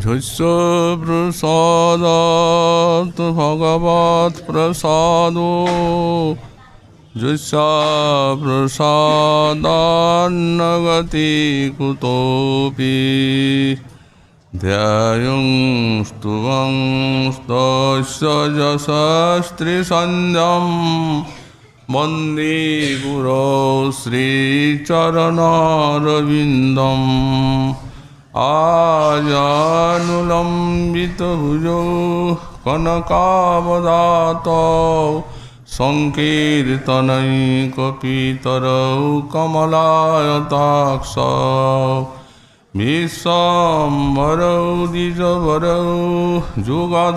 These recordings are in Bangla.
ঝস্য প্রসাদাৎ ভগবৎ প্রসাদো যস্য প্রসাদান্ন গতি কুতোপি ধ্যায়ং স্তুবং স্তস্য যশস্ত্রিসঞ্জম বন্দে গুরো শ্রীচরণারবিন্দম আজানুলম্বিতভুজো কনকাবদাতৌ সংকীর্তনৈকপিতরৌ কমলায়তাক্ষৌ বিশ্বম্ভরৌ দ্বিজবরৌ যুগধর্মপালৌ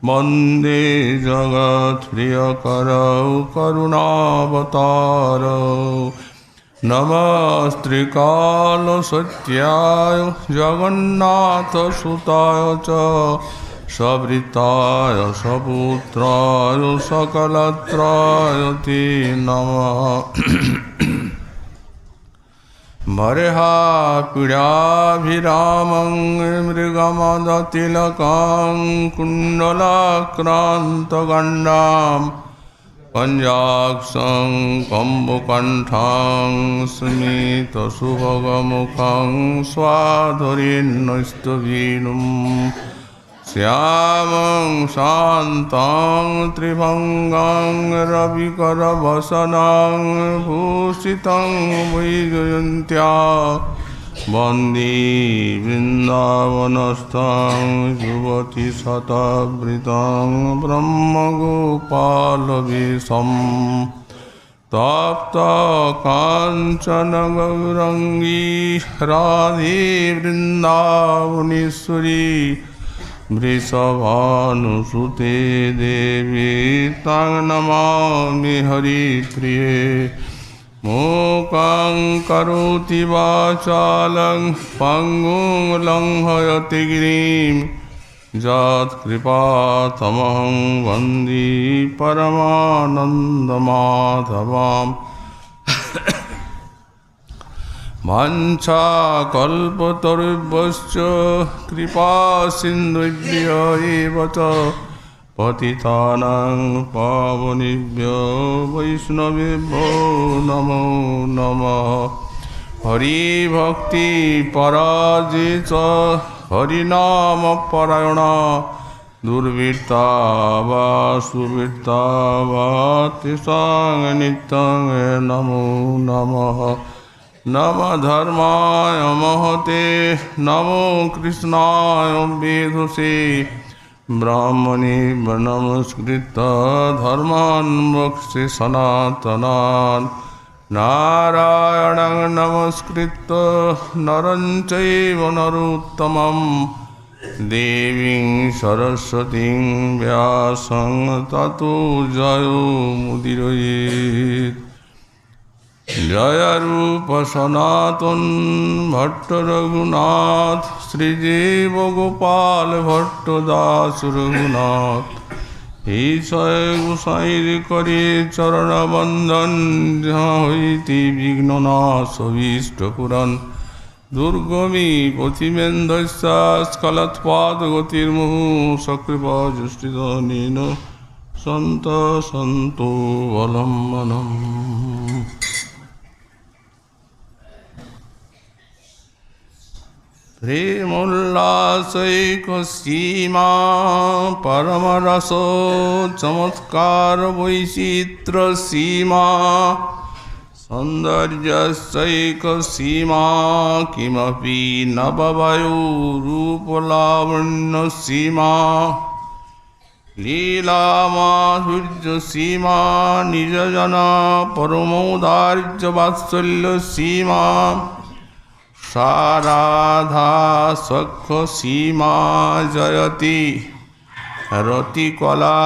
বন্দে জগৎপ্রিয়করৌ করুণাবতারৌ নমস্ত্রিকালসত্যায় জগন্নাথসুতায় চ সবৃতায় সপুত্রায় সকলত্রায় তে নমঃ বর্হাপীড়াভিরামং মৃগমদতিলকং কুণ্ডলাক্রান্তগণ্ডাম পঞ্জাক্ষং কম্বকণ্ঠং স্মিতসুভগমুখং স্বাধুরেন্নস্তবীনুম শ্যামং শান্तं ত্রিভঙ্গং রবিকরবসनं ভূষিतं বৈজয়ন্ত্য়া বন্দে বৃন্দাবনস্থং যুবতীশতবৃतं ব্রহ্মগোপালবেশম তপ্ত কাঞ্চন গৌরাঙ্গী রাধে বৃন্দাবনেশ্বরী বৃষভানুসুতে দেবী তাং নমামি হরিপ্রিয়ে মূকং করোতি বাচালং পঙ্গুং লঙ্ঘয়তে গিরিম যৎকৃপাতমহং বন্দে পরমানন্দমাধবম বাঞ্ছাকল্পতরুভ্যশ্চ কৃপাসিন্ধুভ্য এব চ পতিতানাং পাবনেভ্যো বৈষ্ণবেভ্যো নমো নমঃ হরিভক্তি পরাজে চ হরিনাম পরায়ণা দুর্বৃত্তা বা সুবৃত্তা বা তেষাং নিত্যং নমো নমঃ নমঃ ধর্মায় মহতে নমো কৃষ্ণায় বেধসে ব্রাহ্মণে নমস্কৃত্য ধর্মাन् মোক্ষে সনাতনাन् নারায়ণং নমস্কৃত্য নরং চৈব নরোত্তমং দেবীং সরস্বতীং ব্যাসং ততো জয়মুদীরযেৎ জয় রূপ সনাতন ভট্ট রঘুনাথ শ্রীজীব গোপাল ভট্ট দাস রঘুনাথ ঈশ্বর গোসাইর করে চরণ বন্দন যাহা হইতে বিঘ্ন নাশ অভীষ্ট পুরাণ দুর্গমী পথিমেন্দ্রস্যা স্খলৎপাদ গতির্মুহু সকৃপা জুষ্টিধনেন সন্ত সন্তু বলম্বনম। প্রেমোল্লাসৈক সীমা পরমরস চমৎকার বৈচিত্র্য সীমা সৌন্দর্যসৈক সীমা কিমপি নববায়ু রূপলাবণ্য সীমা লীলা মাধুর্য সীমা নিজজন পরমৌদার্য বাৎসল্য সীমা সারাধা সখ্য সীমা জয়তি রতিকলা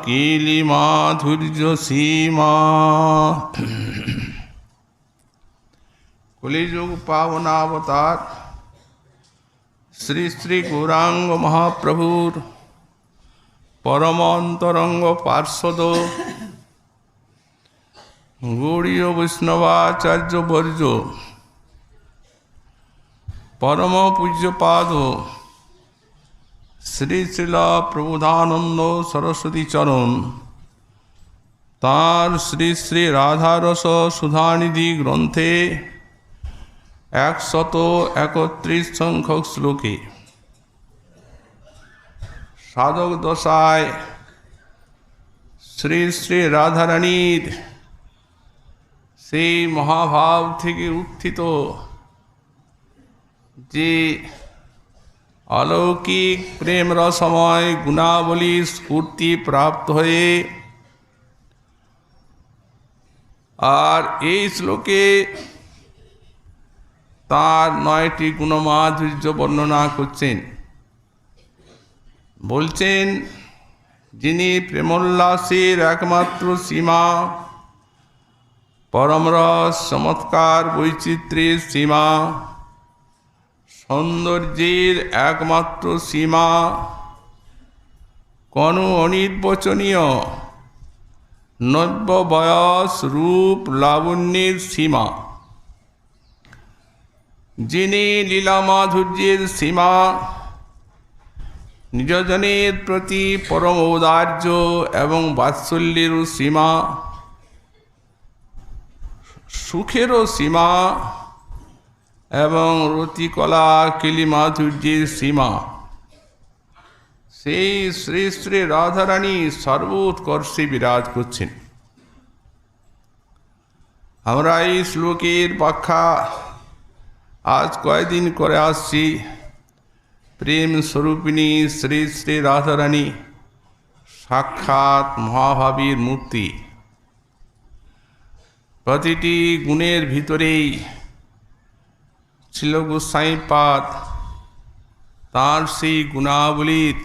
কিলি মাধুর্য সীমা। কলিযুগ পাবনাবতার শ্রী শ্রী গৌরাঙ্গ মহাপ্রভুর পরম অন্তরঙ্গ পার্ষদ গৌড়ীয় বৈষ্ণবাচার্য বর্য পরম পূজ্যপাদ শ্রী শ্রীল প্রবোধানন্দ সরস্বতী চরণ তাঁর শ্রী শ্রী রাধারস সুধানিধি গ্রন্থে 131 সংখ্যক শ্লোকে সাধক দশায় শ্রী শ্রী রাধারানীর সেই মহাভাব থেকে উত্থিত যে অলৌকিক প্রেম রসময় গুণাবলী স্ফূর্তি প্রাপ্ত হয়ে আর এই শ্লোকে তার 9টি গুণমাধুর্য বর্ণনা করছেন। বলছেন, যিনি প্রেমোল্লাসের একমাত্র সীমা, পরমরস চমৎকার বৈচিত্র্যের সীমা, সৌন্দর্যের একমাত্র সীমা, কোনো অনির্বচনীয় নব্য বয়স রূপ লাবণ্যের সীমা, যিনি লীলা মাধুর্যের সীমা, নিজজনের প্রতি পরম ঔদার্য এবং বাৎসল্যেরও সীমা, সুখেরও সীমা এবং রতিকলা কেলি মাধুর্যের সীমা, সেই শ্রী শ্রী রাধারানী সর্বোৎকর্ষে বিরাজ করছেন। আমরা এই শ্লোকের ব্যাখ্যা আজ কয়েকদিন করে আসছি। প্রেম স্বরূপিণী শ্রী শ্রী রাধারানী সাক্ষাৎ মহাভাবীর মূর্তি। প্রতিটি গুণের ভিতরেই ছিল গোসাইপাদ তাঁর সেই গুণাবলীর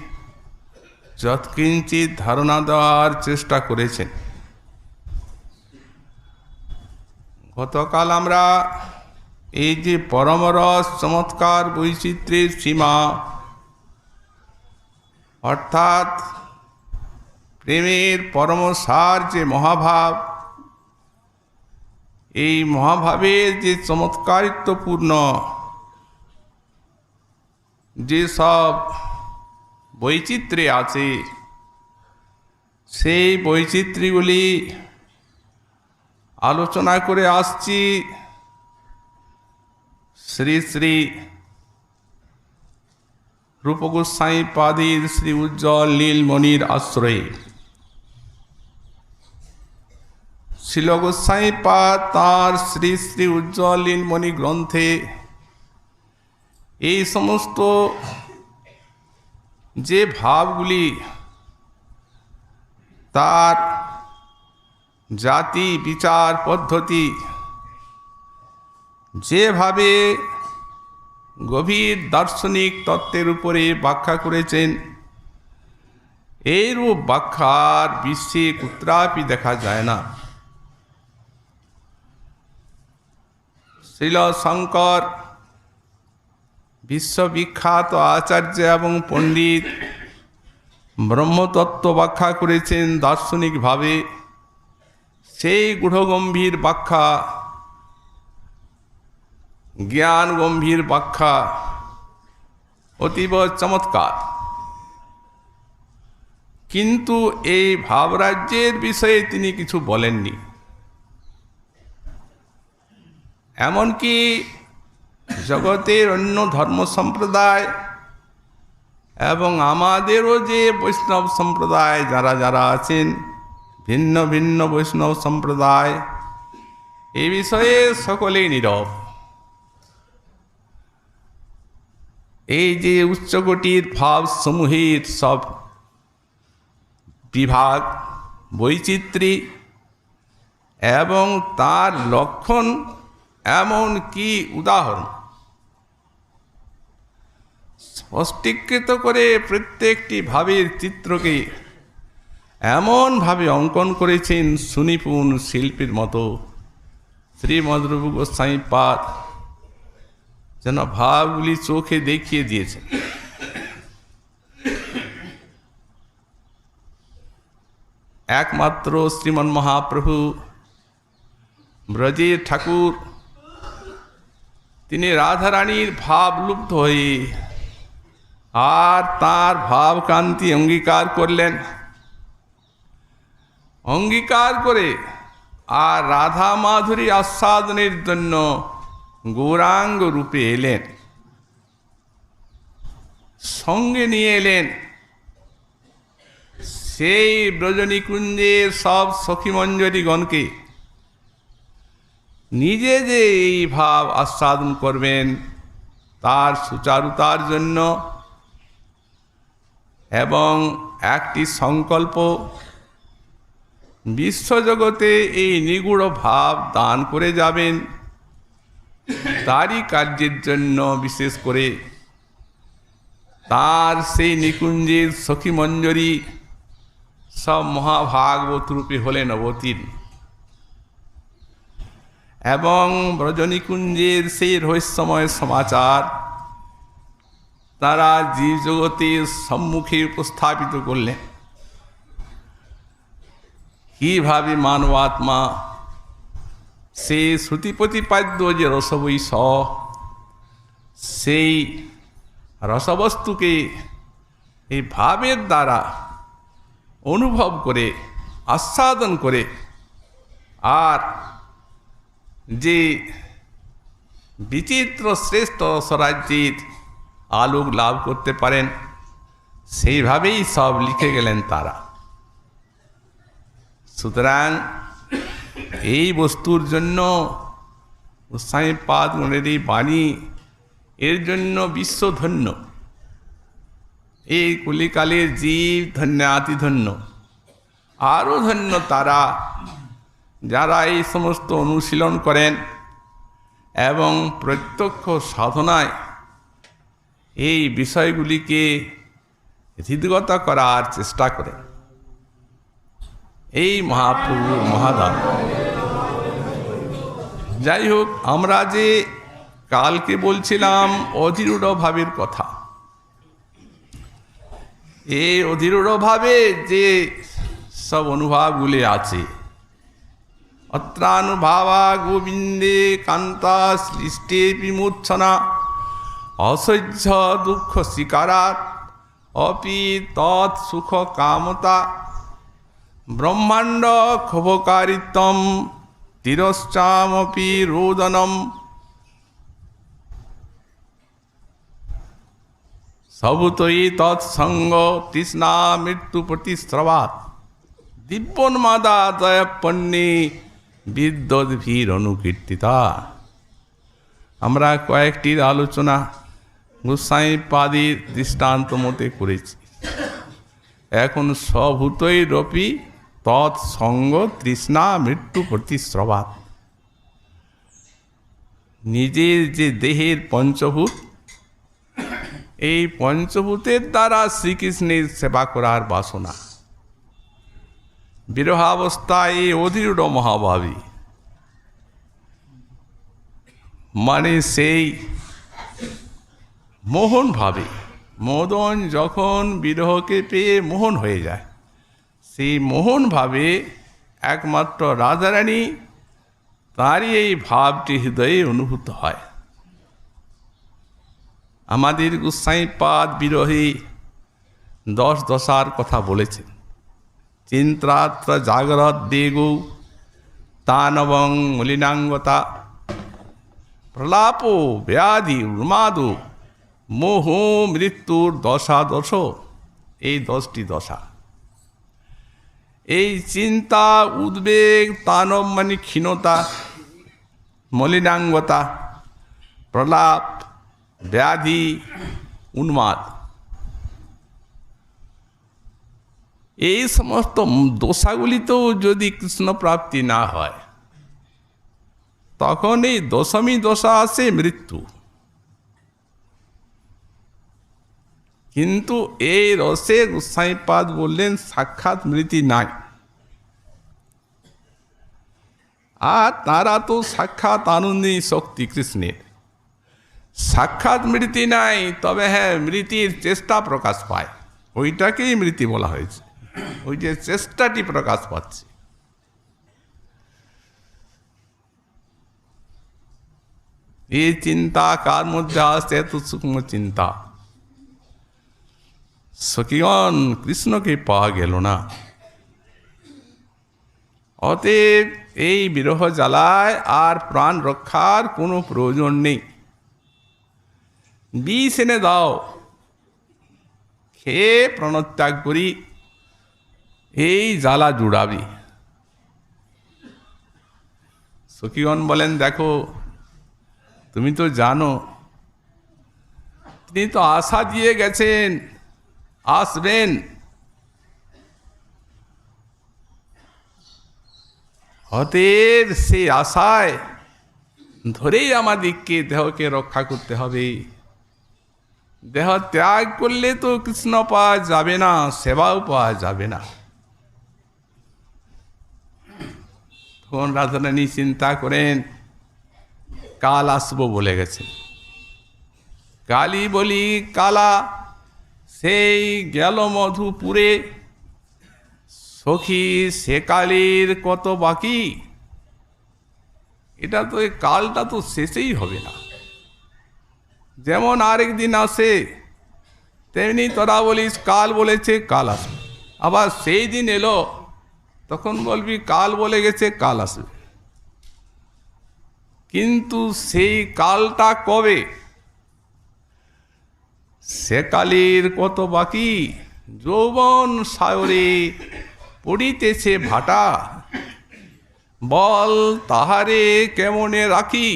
যৎকিঞ্চিত ধারণা দেওয়ার চেষ্টা করেছেন। গতকাল আমরা এই যে পরমরস চমৎকার বৈচিত্র্যের সীমা, অর্থাৎ প্রেমের পরমসার যে মহাভাব, এই মহাভাবের যে চমৎকারিত্বপূর্ণ যে সব বৈচিত্র্য আছে, সেই বৈচিত্র্যগুলি আলোচনা করে আসছি শ্রী শ্রী রূপ গোস্বামী পাদের শ্রী উজ্জ্বল নীলমণির আশ্রয়ে। শিল গোস্বামী পাদ তাঁর শ্রী শ্রী উজ্জ্বল নীলমণি গ্রন্থে এই সমস্ত যে ভাবগুলি তার জাতি বিচার পদ্ধতি যেভাবে গভীর দার্শনিক তত্ত্বের উপরে ব্যাখ্যা করেছেন, এইরূপ ব্যাখ্যার বিশ্বে কুত্রাপি দেখা যায় না। শ্রীল শঙ্কর বিশ্ববিখ্যাত আচার্য এবং পণ্ডিত ব্রহ্মতত্ত্ব ব্যাখ্যা করেছেন দার্শনিকভাবে। সেই গূঢ়গম্ভীর ব্যাখ্যা, জ্ঞান গম্ভীর ব্যাখ্যা অতীব চমৎকার। কিন্তু এই ভাবরাজ্যের বিষয়ে তিনি কিছু বলেননি। এমনকি জগতের অন্য ধর্ম সম্প্রদায় এবং আমাদেরও যে বৈষ্ণব সম্প্রদায় যারা যারা আছেন, ভিন্ন ভিন্ন বৈষ্ণব সম্প্রদায়, এই বিষয়ে সকলেই নীরব। এই যে উচ্চকোটির ভাবসমূহের সব বিভাগ, বৈচিত্র্য এবং তার লক্ষণ, এমন কি উদাহরণ স্পষ্টীকৃত করে প্রত্যেকটি ভাবের চিত্রকে এমনভাবে অঙ্কন করেছেন সুনিপুণ শিল্পীর মতো শ্রীমদ্ রূপ গোস্বামী পাদ, যেন ভাবগুলি চোখে দেখিয়ে দিয়েছেন। একমাত্র শ্রীমন মহাপ্রভু ব্রজের ঠাকুর তিনি রাধারানীর ভাব লুপ্ত হয়ে আর তার ভাবকান্তি অঙ্গীকার করলেন। অঙ্গীকার করে আর রাধা মাধুরী আস্বাদনের জন্য গৌরাঙ্গ রূপে এলেন। সঙ্গে নিয়ে এলেন সেই ব্রজনিকুঞ্জের সব সখীমঞ্জরীগণকে। নিজে যে এই ভাব আস্বাদন করবেন তার সুচারুতার জন্য এবং একটি সংকল্প, বিশ্বজগতে এই নিগুড় ভাব দান করে যাবেন, তারই কার্যের জন্য বিশেষ করে তার সেই নিকুঞ্জের সখীমঞ্জরী সব মহাভাগবত রূপে হলেন অবতীর্ণ এবং ব্রজনিকুঞ্জের সেই রহস্যময় সমাচার তারা জীবজগতের সম্মুখে উপস্থাপিত করলেন। কিভাবে মানবাত্মা সেই শ্রুতি প্রতিপাদ্য যে রসবৈষ, সেই রসবস্তুকে এই ভাবের দ্বারা অনুভব করে আস্বাদন করে আর যে বিচিত্র শ্রেষ্ঠ স্বরাজ্যের আলোক লাভ করতে পারেন, সেইভাবেই সব লিখে গেলেন তারা। সুতরাং এই বস্তুর জন্য গোস্বামীপাদ গণের এই বাণী এর জন্য বিশ্ব ধন্য, এই কলিকালের জীব ধন্য, আতি ধন্য। আরও ধন্য তারা যারা এই সমস্ত অনুশীলন করেন এবং প্রত্যক্ষ সাধনায় এই বিষয়গুলিকে হৃদগত করার চেষ্টা করেন। এই মহাপ্রভুর মহাদান। যাই হোক, আমরা যে কালকে বলছিলাম অধিরূঢ় ভাবের কথা, এই অধিরূঢ় ভাবে যে সব অনুভবগুলি আছে, অত্রানুভাবা গোবিন্দে কান্তা সৃষ্টে বিমূর্ছনা অসহ্য দুঃখ শিকারাত অপি তৎ সুখ কামতা ব্রহ্মাণ্ড ক্ষোভকারিত্বম তিরশ্চামপি রোদনম সবুতই তৎসঙ্গ তৃষ্ণা মৃত্যু প্রতিস্রবাত দিব্যন্মাদাদয় পণ্যে বিদ্যদ্ভীর অনুকীর্তিতা। আমরা কয়েকটির আলোচনা গোস্বামীপাদের দৃষ্টান্ত মতে করেছি। এখন সভূতই রপি তৎসঙ্গ তৃষ্ণা মৃত্যু প্রতিস্রবাত। নিজের যে দেহের পঞ্চভূত, এই পঞ্চভূতের দ্বারা শ্রীকৃষ্ণের সেবা করার বাসনা, বিরহাবস্থায় অধিরূঢ় মহাভাবী, মানে সেই মোহন ভাবে, মদন যখন বিরহকে পেয়ে মোহন হয়ে যায়, সেই মোহন ভাবে একমাত্র রাধারানী, তারই এই ভাবটি হৃদয়ে অনুভূত হয়। আমাদের গোস্বামীপাদ বিরহে 10 দশার কথা বলেছেন। চিন্ত্রাত্র জাগরত বেগৌ তানবং মলিনাঙ্গতা প্রলাপ ব্যাধি উন্মাদু মোহ মৃত্যুর দশা দশ। এই 10টি দশা, এই চিন্তা, উদ্বেগ, তানব মানে ক্ষীণতা, মলিনাঙ্গতা, প্রলাপ, ব্যাধি, উন্মাদ, এই সমস্ত দশাগুলিতেও যদি কৃষ্ণ প্রাপ্তি না হয়, তখন এই দশমী দশা আসে মৃত্যু। কিন্তু এই রসে গোস্বামীপাদ বললেন সাক্ষাৎ মৃত্যু নাই। আর তারা তো সাক্ষাৎ আনন্দী শক্তি কৃষ্ণের, সাক্ষাৎ মৃত্যু নাই, তবে হ্যাঁ মৃত্যুর চেষ্টা প্রকাশ পায়, ওইটাকেই মৃত্যু বলা হয়েছে। ওই যে চেষ্টাটি প্রকাশ পাচ্ছে। এই চিন্তা কার মধ্যে আসছে, এত সূক্ষ্ম চিন্তা। সখীগণ, কৃষ্ণকে পাওয়া গেল না। অতএব এই বিরহ জ্বালায় আর প্রাণ রক্ষার কোনো প্রয়োজন নেই। বিষ এনে দাও, খেয়ে প্রাণত্যাগ করি, এই জ্বালা জুড়াবি। সখীগণ বলেন, দেখো তুমি তো জানো তিনি তো আশা দিয়ে গেছেন আসবেন। অতএব সেই আশায় ধরেই আমাদেরকে দেহকে রক্ষা করতে হবে। দেহ ত্যাগ করলে তো কৃষ্ণ পাওয়া যাবে না, সেবাও পাওয়া যাবে না। তখন রাধারানী চিন্তা করেন, কাল আসবো বলে গেছে। কালী বলি কালা সেই গেল মধুপুরে, সখী সে কালীর কত বাকি। এটা তো, এই কালটা তো শেষেই হবে না। যেমন আরেক দিন আসে, তেমনি তোরা বলিস কাল বলেছে কাল আসবে, আবার সেই দিন এলো তখন বলবি কাল বলে গেছে কাল আসবে। কিন্তু সেই কালটা কবে? সে কালীর কত বাকি, যৌবন সায়রে পড়িতেছে ভাটা, বল তাহারে কেমনে রাখি।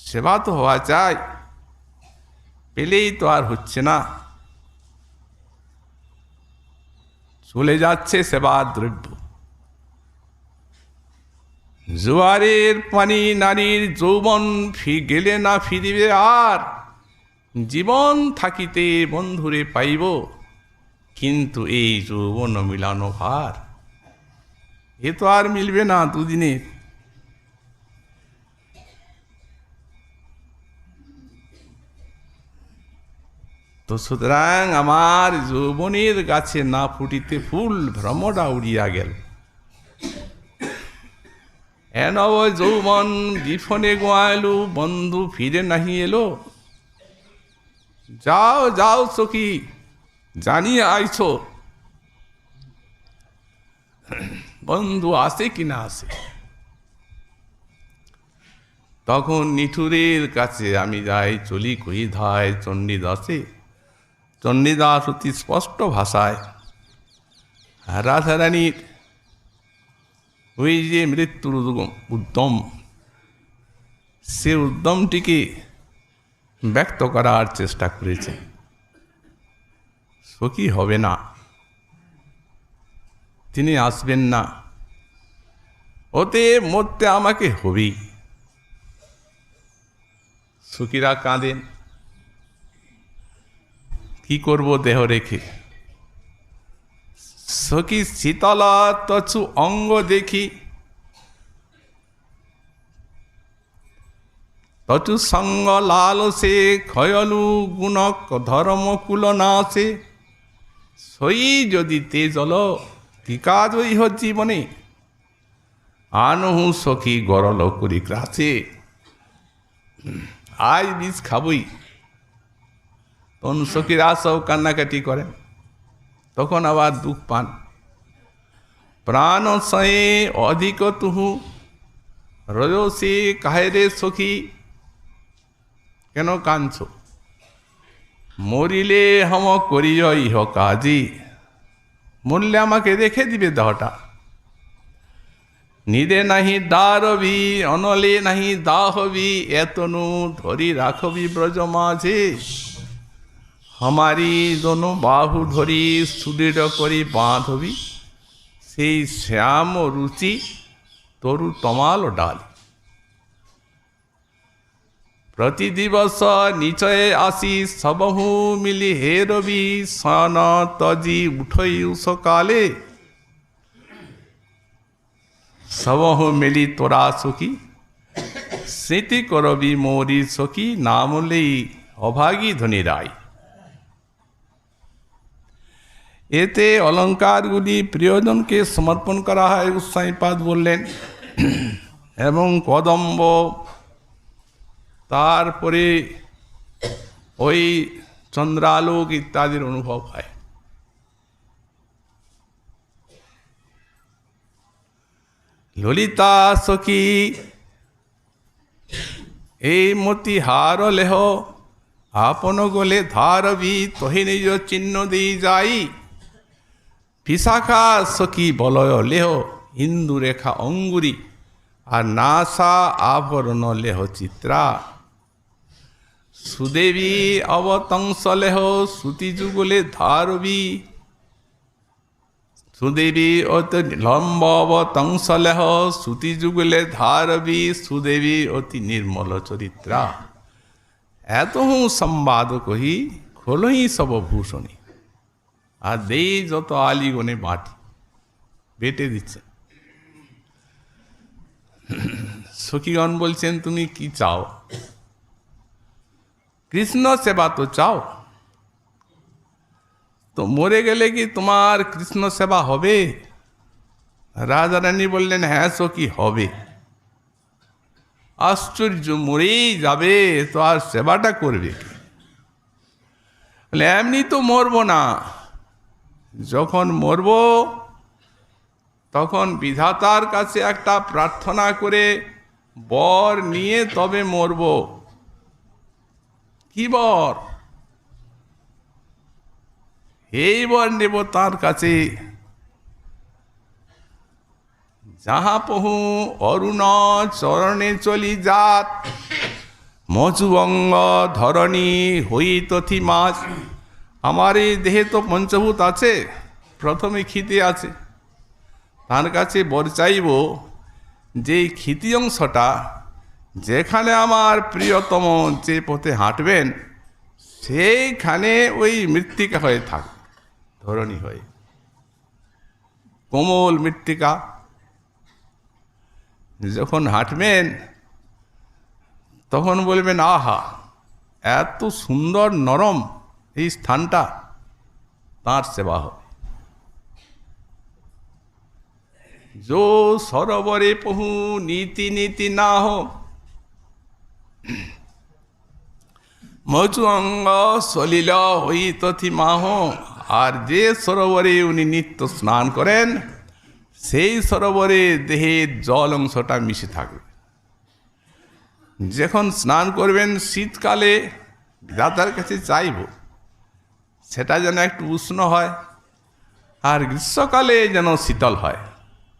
সেবা তো হওয়া চাই, পেলেই তো আর হচ্ছে না। চলে যাচ্ছে সেবার দ্রব্য। জোয়ারের পানি নারীর যৌবন গেলে না ফিরিবে আর, জীবন থাকিতে বন্ধুরে পাইব, কিন্তু এই যৌবন মিলানো ভার, এ তো আর মিলবে না দুদিনের। তো সুতরাং আমার যৌবনের গাছে না ফুটিতে ফুল, ভ্রমটা উড়িয়া গেল। এনব যৌবন বিফনে গোয়ালু, বন্ধু ফিরে নাহি এলো। যাও যাও সখী, জানিয়ে আইছ বন্ধু আসে কিনা আসে। তখন নিঠুরের কাছে আমি যাই, চলি কই ধায় চণ্ডীদাসে। চণ্ডীদাস অতি স্পষ্ট ভাষায় রাধারানীর ওই যে মৃত্যুর উদ্যম, সে উদ্যমটিকে ব্যক্ত করার চেষ্টা করেছে। সখী হবে না, তিনি আসবেন না, ওতে মরতে আমাকে হবেই। সখীরা কাঁদেন, কি করব দেহ রেখে। সখী শীতলা তছু অঙ্গ দেখি, তচু সঙ্গ লালসে ক্ষয়লু গুণক ধর্মকুল নাশে। সই যদি তে জল কি কাজ ইহ জীবনে, আনহু সখী গরল করি গ্রাসে। আজ বিষ খাবই। তখন সখীরা সব কান্নাকাটি করেন, তখন আবার দুঃখ পান। প্রাণ সয়ে অধিক তুহু, রজসে কাহেরে সখী। কেন কাঁদছ? মরিলে হম করিও ইহ কাজী, মরলে আমাকে রেখে দিবে দেহটা। নিদে নাহি দারবি, অনলে নাহি দাহবি, এতনু ধরি রাখবি ব্রজ মাঝে। हमारी दोनों बाहु धरी सुदृढ़ करी बांधबी, সেই শ্যাম রুচি তরু তমাল ডাল। প্রতি দিবস নিচয়ে আসি, সবহু মিলি হে রবি, সন তজি উঠই সকালে। সবহু মিলি তোরা সখী, স্মৃতি করবি মোরি সখী, নাম লই অভাগী ধনী রায়। এতে অলঙ্কারগুলি প্রিয়জনকে সমর্পণ করা হয়। গোস্বামীপাদ বললেন, এবং কদম্ব, তারপরে ওই চন্দ্রালোক ইত্যাদির অনুভব হয়। ললিতা সখী এই মতি হার লেহ, আপন গোলে ধারবি তহে নিজ চিহ্ন দেই যাই। বিশাখা সখী বলয় লেহ, ইন্দু রেখা অঙ্গুরি, আর নাসা আভরণ লেহ চিত্রা। সুদেবী অবতংস লেহ, শ্রুতি যুগলে ধারবি। সুদেবী অতি লম্ব অবতংস লেহ, শ্রুতি যুগলে ধারবি। সুদেবী অতি নির্মল চরিত্রা। এত সংবাদ কহি খোলই সব ভূষণী, আর দেই যত আলিগনে বাটি, বেটে দিচ্ছে। সখীগণ বলছেন তুমি কি চাও? কৃষ্ণ সেবা তো চাও, তো মরে গেলে কি তোমার কৃষ্ণ সেবা হবে? রাজা রানী বললেন হ্যাঁ সখী হবে। আশ্চর্য, মরেই যাবে তো আর সেবাটা করবে কি? এমনি তো মরবো না, যখন মরব তখন বিধাতার কাছে একটা প্রার্থনা করে বর নিয়ে তবে মরব। কি বর? এই বর নেব তার কাছে, যাহা পহু অরুণ চরণে চলি যাত, মজুবঙ্গ ধরণী হই তথি মাছ। আমার এই দেহে তো পঞ্চভূত আছে, প্রথমে ক্ষিতি আছে, তার কাছে বর চাইব যে ক্ষিতি অংশটা যেখানে আমার প্রিয়তম যে পথে হাঁটবেন সেইখানে ওই মৃত্তিকা হয়ে থাক, ধরণী হয়ে, কোমল মৃত্তিকা। যখন হাঁটবেন তখন বলবেন আহা এত সুন্দর নরম এই স্থানটা, তাঁর সেবা হবে। যো সরোবরে পহু নীতি নীতি না হো, মজু অঙ্গ সলিল হই তথি মাহ। আর যে সরোবরে উনি নিত্য স্নান করেন সেই সরোবরে দেহের জল অংশটা মিশে থাকবে। যখন স্নান করবেন শীতকালে বিধাতার কাছে চাইব সেটা যেন একটু উষ্ণ হয়, আর গ্রীষ্মকালে যেন শীতল হয়।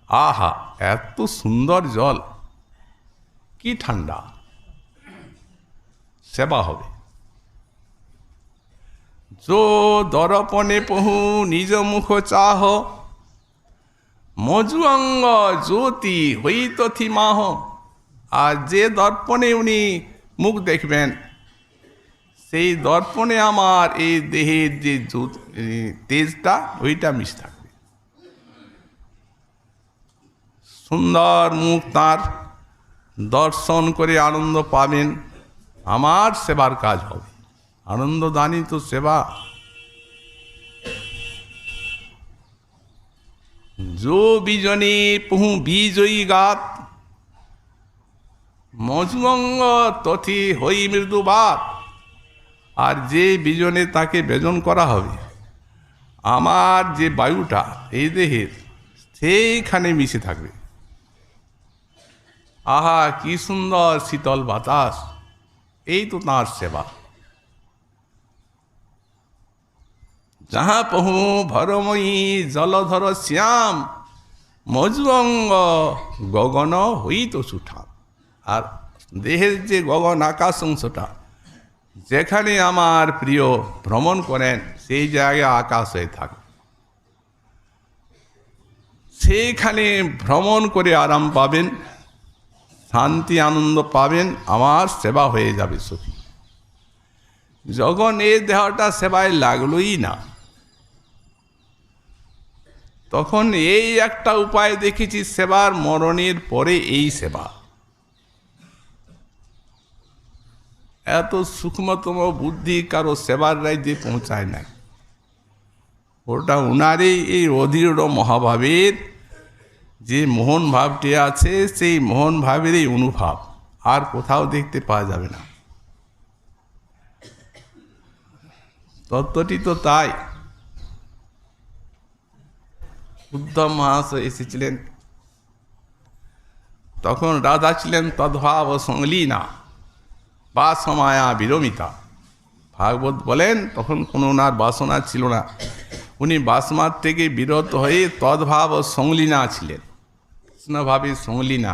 আহা এত সুন্দর জল, কি ঠান্ডা, সেবা হবে। যো দরপনে পহু নিজ মুখ চাহ, মজু অঙ্গ জ্যোতি হই তথি মাহ। আর যে দর্পণে উনি মুখ দেখবেন সেই দর্পণে আমার এই দেহের যে তেজটা ওইটা মিশে থাকবে। সুন্দর মুখ তার দর্শন করে আনন্দ পাবেন, আমার সেবার কাজ হবে। আনন্দদানী তো সেবা। যো বিজনে পহু বিজয়ী গাত, মজুমঙ্গ তথি হই মৃদুবাত। আর যে বিজনে তাকে বেজন করা হবে, আমার যে বায়ুটা এই দেহের সেইখানে মিশে থাকবে। আহা কি সুন্দর শীতল বাতাস, এই তো তাঁর সেবা। যাহা পহু ভরময়ী জলধর শ্যাম, মজু অঙ্গ গগন হইত সুঠাম। আর দেহের যে গগন আকাশ অংশটা যেখানে আমার প্রিয় ভ্রমণ করেন সেই জায়গায় আকাশ হয়ে থাকে, সেইখানে ভ্রমণ করে আরাম পাবেন, শান্তি আনন্দ পাবেন, আমার সেবা হয়ে যাবে সখী। যখন এই দেহটা সেবায় লাগলোই না, তখন এই একটা উপায় দেখেছি সেবার, মরণের পরে এই সেবা। এত সূক্ষ্মতম বুদ্ধি কারো সেবার রাজ্যে পৌঁছায় নাই। ওটা উনারই এই অধীর মহাভাবের যে মোহন ভাবটি আছে সেই মোহন ভাবেরই অনুভব, আর কোথাও দেখতে পাওয়া যাবে না। তত্ত্বটি তো তাই। উদ্ধব মহাশয় এসেছিলেন, তখন রাধা ছিলেন তদ্ভাব সংলীনা বা সমায়া বিরমিতা। ভাগবত বলেন তখন কোনো ওনার বাসনা ছিল না, উনি বাসনার থেকে বিরত হয়ে তদ্ভাব সংলীনা ছিলেন, কৃষ্ণভাবে সংলীনা।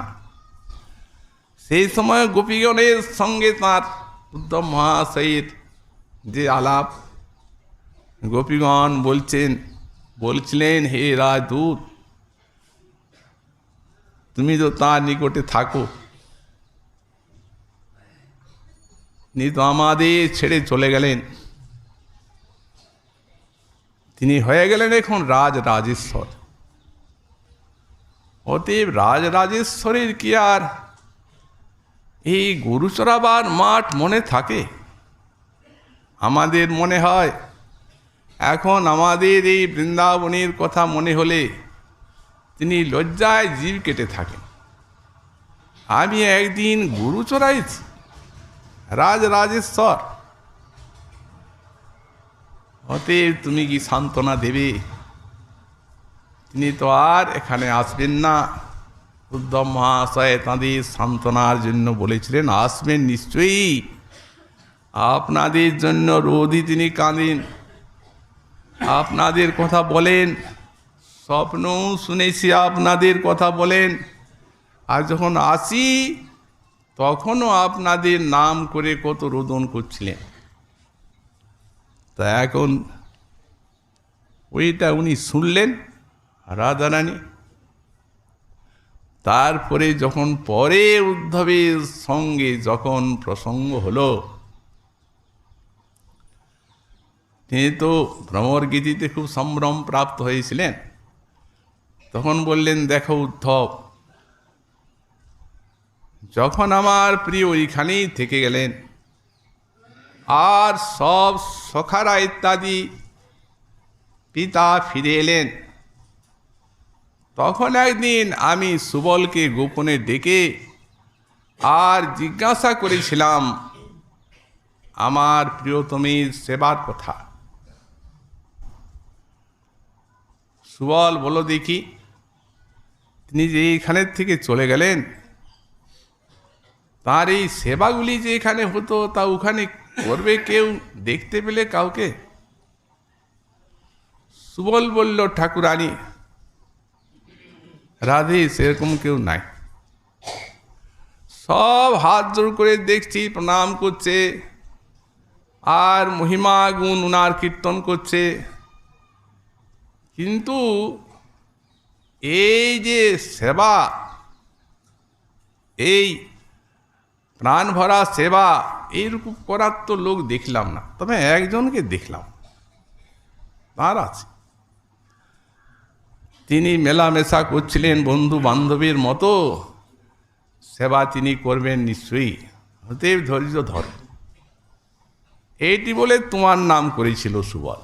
সেই সময় গোপীগণের সঙ্গে তাঁর উদ্ধব মহাশয়ের যে আলাপ, গোপীগণ বলছিলেন হে রাজদূত, তুমি তো তাঁর নিকটে থাকো, তিনি তো আমাদের ছেড়ে চলে গেলেন, তিনি হয়ে গেলেন এখন রাজরাজেশ্বর। অতএব রাজরাজেশ্বরের কি আর এই গরু চরাবার মাঠ মনে থাকে? আমাদের মনে হয় এখন আমাদের এই বৃন্দাবনের কথা মনে হলে তিনি লজ্জায় জীব কেটে থাকেন। আমি একদিন গরু চড়াইছি, রাজরাজেশ্বর। অতএব তুমি কি সান্ত্বনা দেবে? তিনি তো আর এখানে আসবেন না। উদ্ধব মহাশয় তাঁদের সান্ত্বনার জন্য বলেছিলেন আসবেন নিশ্চয়ই, আপনাদের জন্য রোজই তিনি কাঁদেন, আপনাদের কথা বলেন, স্বপ্নও শুনেছি আপনাদের কথা বলেন, আর যখন আসি তখনও আপনাদের নাম করে কত রোদন করছিলেন। তা এখন ওইটা উনি শুনলেন রাধারানী। তারপরে যখন পরে উদ্ধবের সঙ্গে যখন প্রসঙ্গ হলো, তিনি তো ভ্রমর গীতিতে খুব সম্ভ্রম প্রাপ্ত হয়েছিলেন, তখন বললেন দেখো উদ্ধব, যখন আমার প্রিয় ওইখানেই থেকে গেলেন আর সব সখারা ইত্যাদি পিতা ফিরে এলেন, তখন একদিন আমি সুবলকে গোপনে ডেকে আর জিজ্ঞাসা করেছিলাম আমার প্রিয়তমীর সেবার কথা। সুবল বলো দেখি, তিনি যে এইখানের থেকে চলে গেলেন, তার এই সেবাগুলি যে এখানে হতো তা ওখানে করবে কেউ দেখতে পেলে কাউকে? সুবল বলল ঠাকুরানী, রাধে সেরকম কেউ নাই, সব হাত জোর করে দেখছি প্রণাম করছে আর মহিমা গুণ উনার কীর্তন করছে, কিন্তু এই যে সেবা, এই প্রাণ ভরা সেবা এইরকম করার তো লোক দেখলাম না। তবে একজনকে দেখলাম, তার আছে, তিনি মেলামেশা করছিলেন বন্ধু বান্ধবের মতো, সেবা তিনি করবেন নিশ্চয়ই, অতএব ধৈর্য ধর। এইটি বলে তোমার নাম করেছিল সুবল।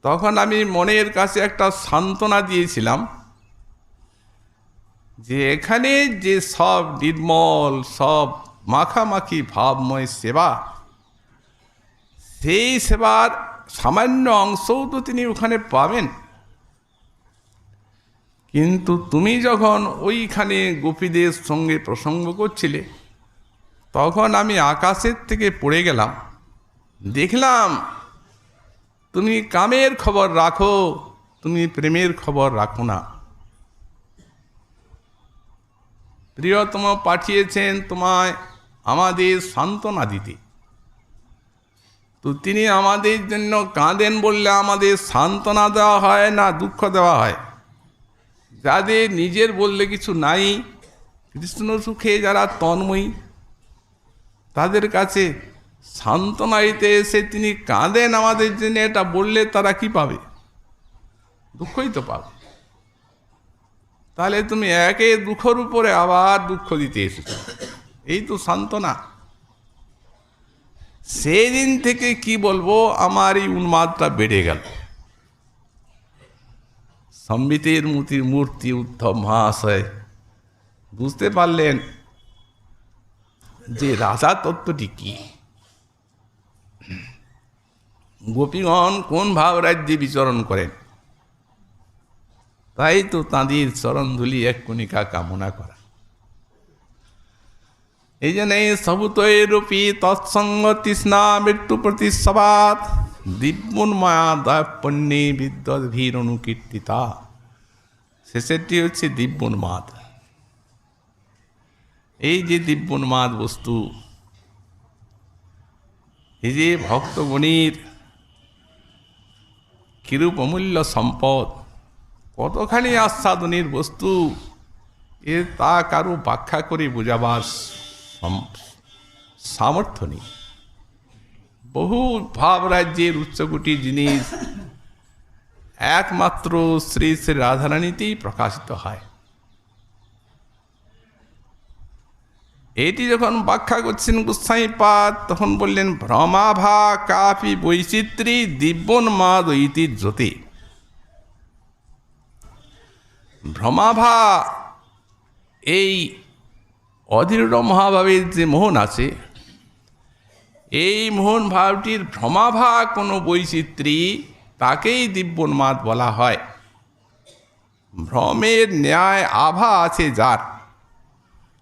তখন আমি মনের কাছে একটা সান্ত্বনা দিয়েছিলাম যে এখানে যে সব নির্মল, সব মাখামাখি ভাবময় সেবা, সেই সেবার সামান্য অংশও তো তিনি ওখানে পাবেন। কিন্তু তুমি যখন ওইখানে গোপীদের সঙ্গে প্রসঙ্গ করছিলে, তখন আমি আকাশের থেকে পড়ে গেলাম, দেখলাম তুমি কামের খবর রাখো, তুমি প্রেমের খবর রাখো না। প্রিয়তম পাঠিয়েছেন তোমায় আমাদের সান্ত্বনা দিতে, তো তিনি আমাদের জন্য কাঁদেন বললে আমাদের সান্ত্বনা দেওয়া হয় না দুঃখ দেওয়া হয়? যাদের নিজের বললে কিছু নাই, কৃষ্ণ সুখে যারা তন্ময়ী, তাদের কাছে সান্ত্বনা দিতে এসে তিনি কাঁদেন আমাদের জন্য, এটা বললে তারা কি পাবে? দুঃখই তো পাবে। তাহলে তুমি একে দুঃখের উপরে আবার দুঃখ দিতে এসেছ, এই তো সান্ত্বনা। সেই দিন থেকে কি বলবো, আমার এই উন্মাদটা বেড়ে গেল। সম্বিতের মূর্তি উদ্ধব মহাশয় বুঝতে পারলেন যে রাজা তত্ত্বটি কি, গোপীগণ কোন ভাব রাজ্যে বিচরণ করেন, তাই তো তাঁদের চরণধুলি এক কণিকা কামনা করা। এই জন্য সবুতৈরূপী তৎসঙ্গ তৃষ্ণা মৃত্যু প্রতিসবাদ দিব্যন্মায়া দয়াপন্যে বিদ্যদ্ভীর অনুকীর্তিতা। শেষেরটি হচ্ছে দিব্যন্মাদ। এই যে দিব্যন্মাদ বস্তু, এই যে ভক্তগণের কিরূপ অমূল্য সম্পদ, কতখানি আস্বাদনের বস্তু, তা কারো ব্যাখ্যা করে বোঝাবার সামর্থ্য নেই। বহু ভাব রাজ্যের উচ্চকোটির জিনিস একমাত্র শ্রী শ্রী রাধারানীতেই প্রকাশিত হয়। এটি যখন ব্যাখ্যা করছেন গোস্বামীপাদ, তখন বললেন ভ্রমাভা কাপি বৈচিত্রী দিব্যন্মাদ ঐতিহ্যতে। ভ্রমাভা এই অধীর মহাভাবের যে মোহন আছে, এই মোহন ভাবটির ভ্রমাভা কোনো বৈচিত্র্যী, তাকেই দিব্যন্মাদ বলা হয়। ভ্রমের ন্যায় আভা আছে যার,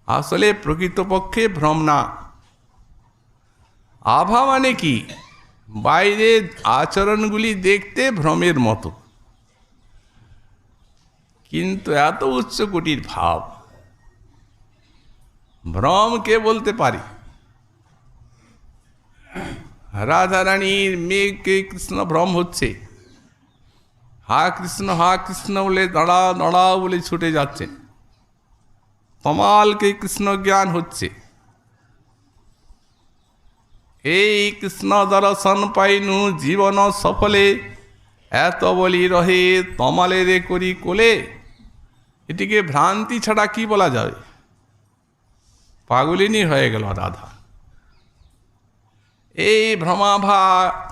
আসলে প্রকৃতপক্ষে ভ্রম না। আভা মানে কি? বাইরের আচরণগুলি দেখতে ভ্রমের মতো, কিন্তু এত উচ্চ কোটির ভাব, ভ্রম কে বলতে পারি? রাধারানীর মেয়েকে কৃষ্ণ ভ্রম হচ্ছে, হা কৃষ্ণ বলে দাঁড়া দাঁড়া বলে ছুটে যাচ্ছেন। তমালকে কৃষ্ণ জ্ঞান হচ্ছে, এই কৃষ্ণ দর্শন পাইনু জীবন সফলে, এত বলি রহে তমালে রে করি কোলে। এটিকে ভ্রান্তি ছাড়া কি বলা যাবে? পাগলিনী হয়ে গেল রাধা। এই ভ্রমাভা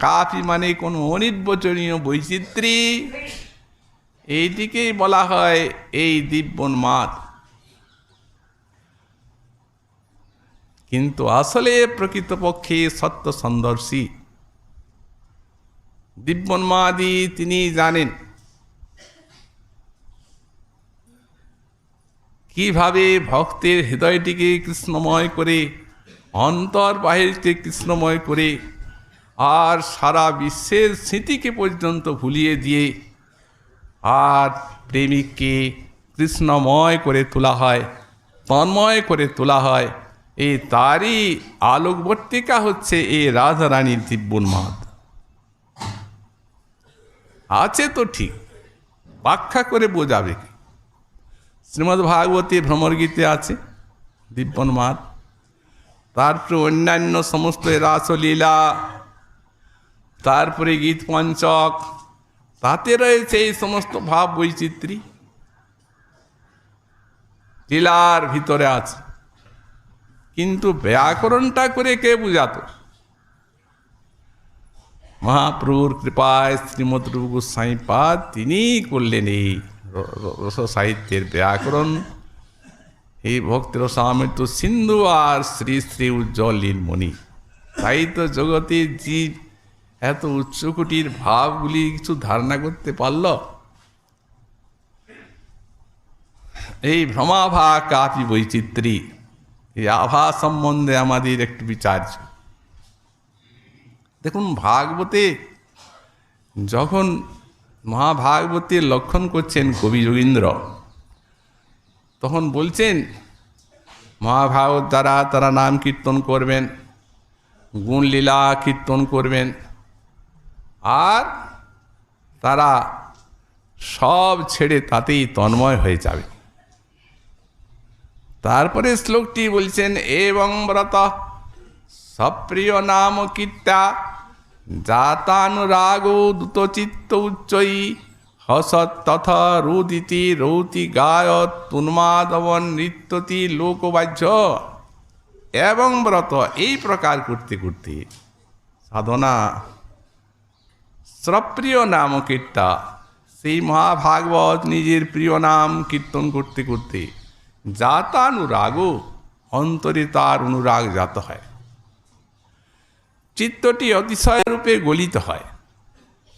কাপি মানে কোনো অনির্বচনীয় বৈচিত্র্য, এইটিকেই বলা হয় এই দিব্যন্মাদ। কিন্তু আসলে প্রকৃতপক্ষে সত্য সন্দর্শী দিব্যন্মাদি তিনি জানেন। কিভাবে ভক্তের হৃদয়টিকে কৃষ্ণময় করে, অন্তর বাহিরকে কৃষ্ণময় করে, আর সারা বিশ্বের স্মৃতিকে পর্যন্ত ভুলিয়ে দিয়ে আর প্রেমিককে কৃষ্ণময় করে তোলা হয়, তন্ময় করে তোলা হয়, এই তারই আলোকবর্তিকা হচ্ছে এই রাধারানীর দিব্যন্মাদ। আছে তো ঠিক, ব্যাখ্যা করে বোঝাবে কি? শ্রীমদ্ ভাগবতী ভ্রমর গীতে আছে দিব্যন্মাদ, তারপরে অন্যান্য সমস্ত রাসলীলা, তারপরে গীত পঞ্চক, তাতে রয়েছে এই সমস্ত ভাব বৈচিত্র্য, লীলার ভিতরে আছে। কিন্তু ব্যাকরণটা করে কে বুঝাতো? মহাপ্রভুর কৃপায় শ্রীমদ্ রূপ গোস্বামীপাদ তিনি করলেন এই রস সাহিত্যের ব্যাকরণ। এই ভক্তি রসামৃত সিন্ধু আর শ্রী শ্রী উজ্জ্বল লীলমণি। তাই তো জগতের জীব এত উচ্চকোটির ভাবগুলি কিছু ধারণা করতে পারল। এই ভ্রমাভা কাপি বৈচিত্র্যী, এই আভা সম্বন্ধে আমাদের একটু বিচার্য। দেখুন, ভাগবতে যখন মহাভাগবতের লক্ষণ করছেন কবি যোগীন্দ্র, তখন বলছেন মহাভাগবত দ্বারা তারা নাম কীর্তন করবেন, গুণলীলা কীর্তন করবেন, আর তারা সব ছেড়ে তাতেই তন্ময় হয়ে যাবে। তারপরে শ্লোকটি বলছেন এবং ব্রত সপ্রিয় নাম কীর্তা জাতানুরাগ দ্রুতচিত্ত উচ্চয়ী হসৎ তথা রুদিতি রৌতি গায়ত তুন্মাদবন নৃত্যতি লোকবাহ্য। এবং ব্রত এই প্রকার করতে করতে সাধনা সপ্রিয় নাম কীর্তা, সেই মহাভাগবত নিজের প্রিয় নাম কীর্তন করতে করতে জাতানুরাগ, অন্তরে তার অনুরাগ জাত হয়, চিত্তটি অতিশয় রূপে গলিত হয়,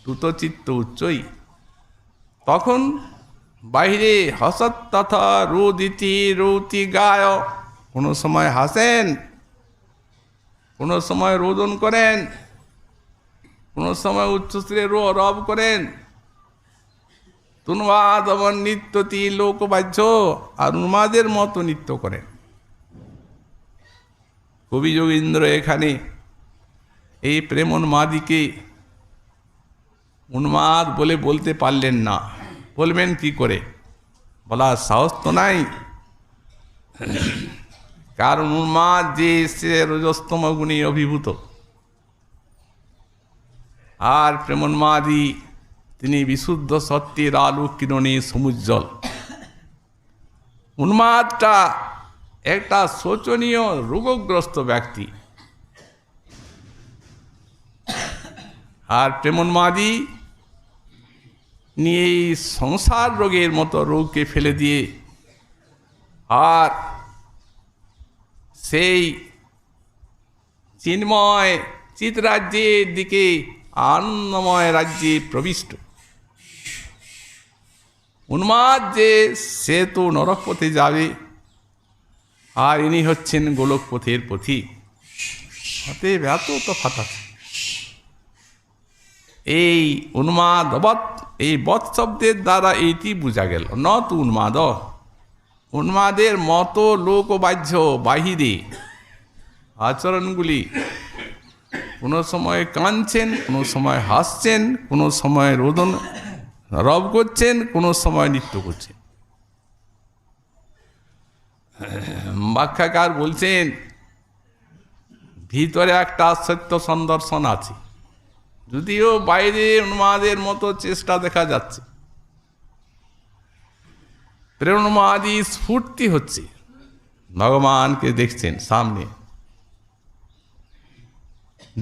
দ্রুত চিত্ত উচ্চই। তখন বাহিরে হসৎ তথা রোদিতি রৌতি গায়, কোনো সময় হাসেন, কোনো সময় রোদন করেন, কোনো সময় উচ্চশ্রে রব করেন। উন্মাদ আমার নৃত্যতি লোকবাহ্য, আর উন্মাদের মতো নৃত্য করেন। কবি যোগীন্দ্র এখানে এই প্রেম উন্মাদিকে উন্মাদ বলে বলতে পারলেন না, বলবেন কি করে, বলার সাহস তো নাই। কারণ উন্মাদ যে সে রজস্তম গুণে অভিভূত, আর প্রেমোন্মাদী তিনি বিশুদ্ধ সত্যের আলো কিরণে সমুজ্জ্বল। উন্মাদটা একটা শোচনীয় রোগগ্রস্ত ব্যক্তি, আর প্রেমোন্মাদী নিয়ে এই সংসার রোগের মতো রোগকে ফেলে দিয়ে আর সেই চিন্ময় চিৎরাজ্যের দিকে, আনন্দময় রাজ্যে প্রবিষ্ট। উন্মাদ যে সে তো নরক পথে যাবে, আর ইনি হচ্ছেন গোলক পথের পথিক। অতএব এত তফাৎ আছে। এই উন্মাদ বৎ, এই বৎ শব্দের দ্বারা এইটি বোঝা গেল, ন তু উন্মাদ, উন্মাদের মতো লোকবাহ্য বাহিরে আচরণগুলি, কোনো সময় কাঁদছেন, কোনো সময় হাসছেন, কোনো সময় রোদন রব করছেন, কোনো সময় নৃত্য করছেন। ব্যাখ্যাকার বলছেন ভিতরে একটা সত্য সন্দর্শন আছে, যদিও বাইরে উন্মাদের মতো চেষ্টা দেখা যাচ্ছে। প্রেরণমাদি স্ফূর্তি হচ্ছে, ভগবানকে দেখছেন সামনে,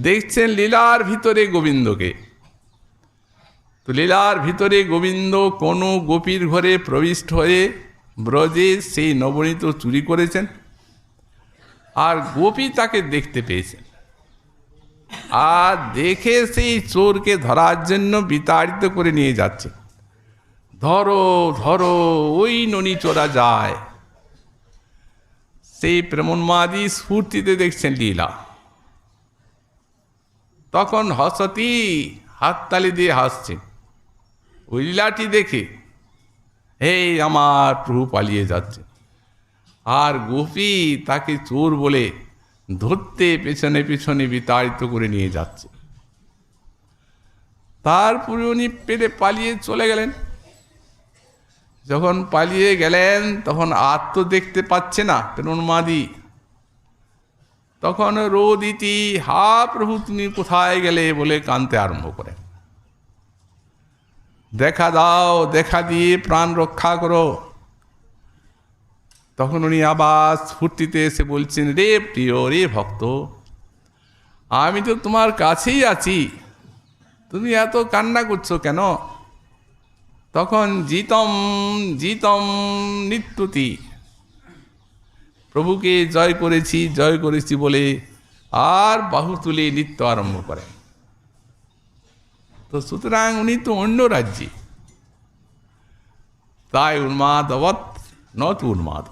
দেখছেন লীলার ভিতরে গোবিন্দকে। তো লীলার ভিতরে গোবিন্দ কোনো গোপীর ঘরে প্রবিষ্ট হয়ে ব্রজে সেই নবনীত চুরি করেছেন, আর গোপী তাকে দেখতে পেয়েছেন, আর দেখে সেই চোরকে ধরার জন্য বিতাড়িত করে নিয়ে যাচ্ছে। ধরো ধরো, ওই ননি চোরা যায়। সেই প্রেমোন্মাদী স্ফূর্তিতে দেখছেন লীলা। তখন হসতি, হাততালি দিয়ে হাসছেন ওই লীলাটি দেখে, এই আমার প্রভু পালিয়ে যাচ্ছে। আর গোপী তাকে চোর বলে ধরতে পেছনে পেছনে বিতাড়িত করে নিয়ে যাচ্ছে। তারপরে উনি পেরে পালিয়ে চলে গেলেন। যখন পালিয়ে গেলেন তখন আর তো দেখতে পাচ্ছে না প্রেমোন্মাদী। তখন রোদিতি, হা প্রভু তুমি কোথায় গেলে বলে কাঁদতে আরম্ভ করেন। দেখা দাও, দেখা দিয়ে প্রাণ রক্ষা করো। তখন উনি আবার স্ফূর্তিতে এসে বলছেন, রে প্রিয়, রে ভক্ত, আমি তো তোমার কাছেই আছি, তুমি এত কান্না করছো কেন? তখন জিতম জিতম নিত্যতি, প্রভুকে জয় করেছি বলে আর বাহু তুলে নৃত্য আরম্ভ করেন। তো সুতরাং উনি তো অন্য রাজ্যে, তাই উন্মাদবৎ নত উন্মাদ।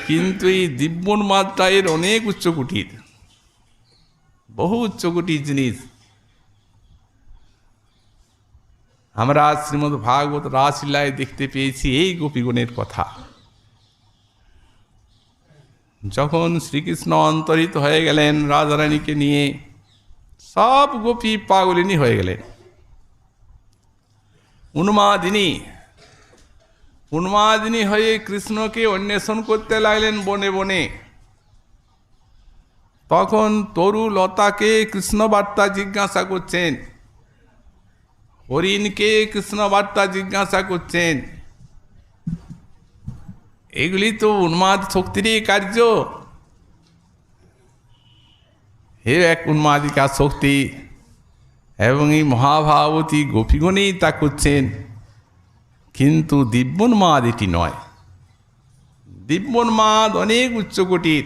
কিন্তু এই দিব্য উন্মাদটা এর অনেক উচ্চকোটির, বহু উচ্চকোটির জিনিস। আমরা শ্রীমদ্ ভাগবত রাসলীলায় দেখতে পেয়েছি এই গোপীগণের কথা। যখন শ্রীকৃষ্ণ অন্তরিত হয়ে গেলেন রাধারানীকে নিয়ে, সব গোপী পাগলিনী হয়ে গেলেন। উন্মাদিনী হয়ে কৃষ্ণকে অন্বেষণ করতে লাগলেন বনে বনে। তখন তরু লতাকে কৃষ্ণ বার্তা জিজ্ঞাসা করছেন, হরিণকে কৃষ্ণ বার্তা জিজ্ঞাসা করছেন। এগুলি তো উন্মাদ শক্তিরই কার্য। হে এক উন্মাদিকা শক্তি, এবং এই মহাভাবতী গোপীগণেই তা করছেন। কিন্তু দিব্যন্মাদ এটি নয়। দিব্যন্মাদ অনেক উচ্চকোটির।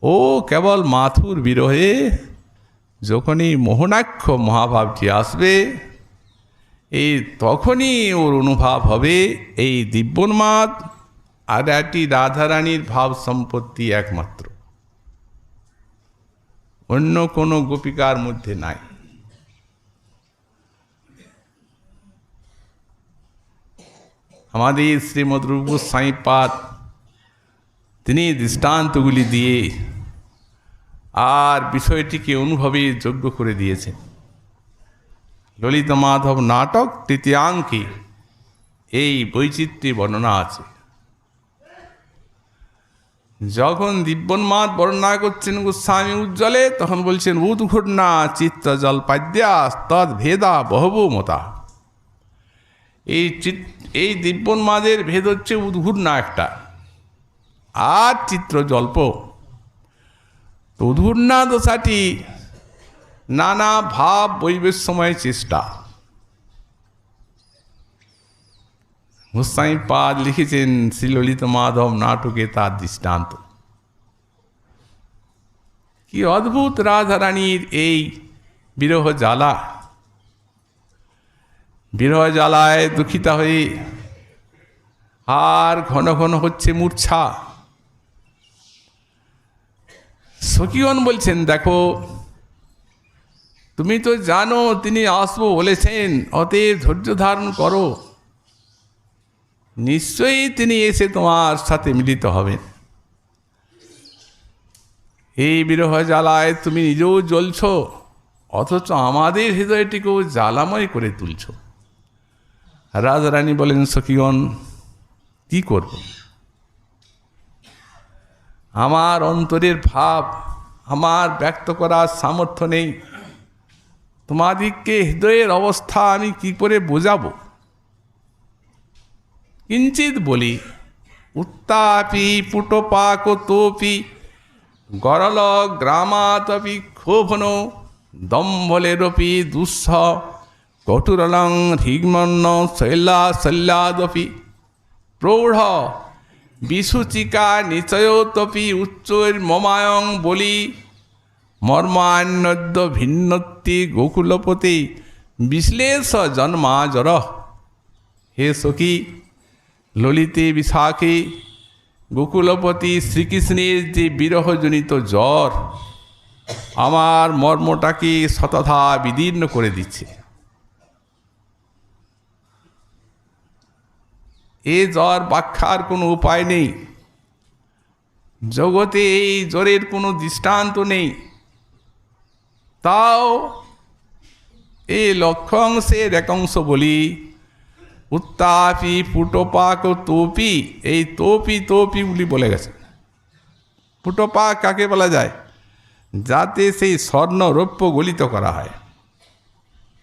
ও কেবল মাথুর বিরহে যখনই মোহনাক্ষ মহাভাবটি আসবে, এই তখনই ওর অনুভব হবে এই দিব্যন্মাদ আর একটি রাধারানীর ভাব সম্পত্তি একমাত্র, অন্য কোনো গোপিকার মধ্যে নাই। আমাদের শ্রীমদ রূপ গোস্বামী পাদ তিনি দৃষ্টান্তগুলি দিয়ে আর বিষয়টিকে অনুভবে যোগ্য করে দিয়েছেন। ললিত মাধব নাটক তৃতীয়াঙ্কে এই বৈচিত্র্যে বর্ণনা আছে। যখন দিব্যন্মাদ বর্ণনা করছেন গোস্বামী উজ্জ্বলে, তখন বলছেন উদ্ঘূর্ণা চিত্ত জলপাদ্যা তদ ভেদা বহবো মতা। এই দিব্যন্মাদের ভেদ হচ্ছে উদ্ঘূর্ণা একটা, আর চিত্র জল্প। তো উদ্ঘূর্ণা দশাটি নানা ভাব বৈবেশ্যময় চেষ্টা। গোস্বামী পাদ লিখেছেন শ্রীললিত মাধব নাটকে তার দৃষ্টান্ত। কি অদ্ভুত রাধারানীর এই বিরহ জ্বালা! বিরহ জ্বালায় দুঃখিতা হয়ে আর ঘন ঘন হচ্ছে মূর্ছা। সখীগণ বলছেন, দেখো তুমি তো জানো তিনি আসবো বলেছেন, অতএব ধৈর্য ধারণ করো, নিশ্চয়ই তিনি এসে তোমার সাথে মিলিত হবেন। এই বিরহ জ্বালায় তুমি নিজেও জ্বলছ, অথচ আমাদের হৃদয়টিকেও জ্বালাময় করে তুলছ। রাধারানী বলেন, সখীগণ কি করব? আমার অন্তরের ভাব আমার ব্যক্ত করার সামর্থ্য নেই। তোমাদিগকে হৃদয়ের অবস্থা আমি কি করে বোঝাবো? কিঞ্চিত বলি, উত্তাপি পুটপাক তোপি গরল গ্রামাতপি ক্ষোভন দম্ভলেরপি দুঃস কটুরলং হৃগ্মন্ন শৈলাদপি প্রৌঢ় বিসূচিকা নিচয়োতপি উচ্চৈর্মমায়ং বলি মর্মান্যদ্য ভিন্নতি গোকুলপতি বিশ্লেষ জন্মাজর। হে সখী, ললিতে বিশাখে গোকুলপতি শ্রীকৃষ্ণের যে বিরহজনিত জ্বর আমার মর্মটাকে শতধা বিদীর্ণ করে দিচ্ছে। এ জ্বর ব্যাখ্যার কোনো উপায় নেই, জগতে এই জ্বরের কোনো দৃষ্টান্ত নেই। তাও এই লক্ষ অংশের এক অংশ বলি, উত্তাপি পুটপাক তোপি। এই তোপিগুলি বলে গেছে। পুটপাক কাকে বলা যায়? যাতে সেই স্বর্ণ রৌপ্য গলিত করা হয়,